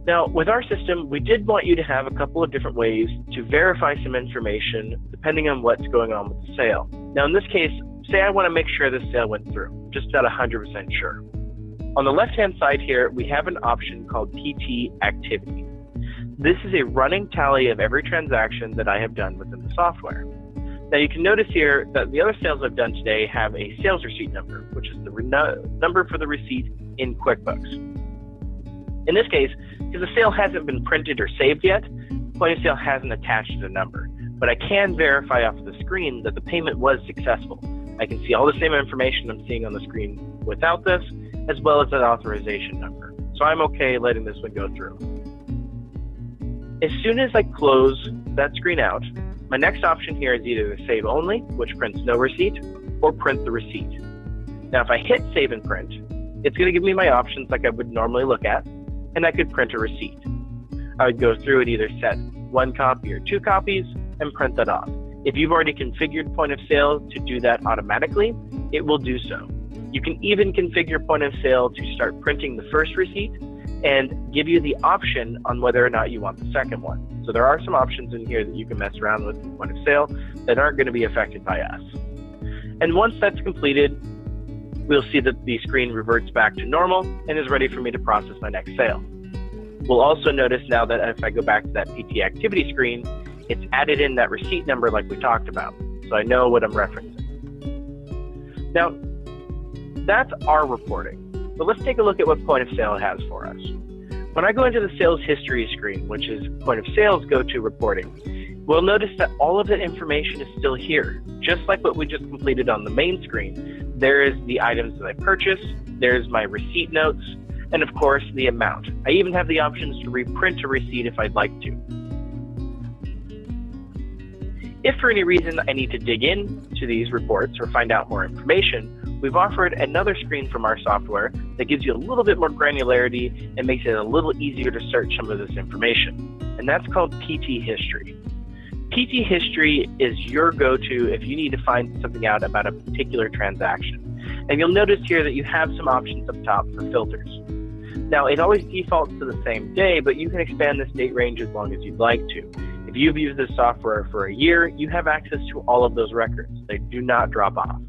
Now, with our system, we did want you to have a couple of different ways to verify some information depending on what's going on with the sale. Now, in this case, say I want to make sure this sale went through, just not 100% sure. On the left-hand side here, we have an option called PT Activity. This is a running tally of every transaction that I have done within the software. Now, you can notice here that the other sales I've done today have a sales receipt number, which is the number for the receipt in QuickBooks. In this case, because the sale hasn't been printed or saved yet, point of sale hasn't attached a number, but I can verify off the screen that the payment was successful. I can see all the same information I'm seeing on the screen without this, as well as an authorization number. So I'm okay letting this one go through. As soon as I close that screen out, my next option here is either the Save Only, which prints no receipt, or Print the Receipt. Now, if I hit Save and Print, it's going to give me my options like I would normally look at, and I could print a receipt. I would go through and either set 1 copy or 2 copies and print that off. If you've already configured point of sale to do that automatically, it will do so. You can even configure point of sale to start printing the first receipt and give you the option on whether or not you want the second one. So there are some options in here that you can mess around with in point of sale that aren't going to be affected by us. And once that's completed, we'll see that the screen reverts back to normal and is ready for me to process my next sale. We'll also notice now that if I go back to that PT Activity screen, it's added in that receipt number like we talked about, so I know what I'm referencing. Now, that's our reporting, but let's take a look at what point of sale has for us. When I go into the sales history screen, which is point of sale's go-to reporting, we'll notice that all of that information is still here. Just like what we just completed on the main screen, there is the items that I purchased, there's my receipt notes, and of course the amount. I even have the options to reprint a receipt if I'd like to. If for any reason I need to dig in to these reports or find out more information, we've offered another screen from our software that gives you a little bit more granularity and makes it a little easier to search some of this information, and that's called PT History. PT History is your go-to if you need to find something out about a particular transaction. And you'll notice here that you have some options up top for filters. Now, it always defaults to the same day, but you can expand this date range as long as you'd like to. If you've used this software for a year, you have access to all of those records. They do not drop off.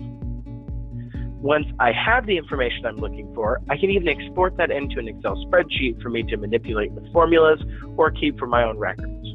Once I have the information I'm looking for, I can even export that into an Excel spreadsheet for me to manipulate with formulas or keep for my own records.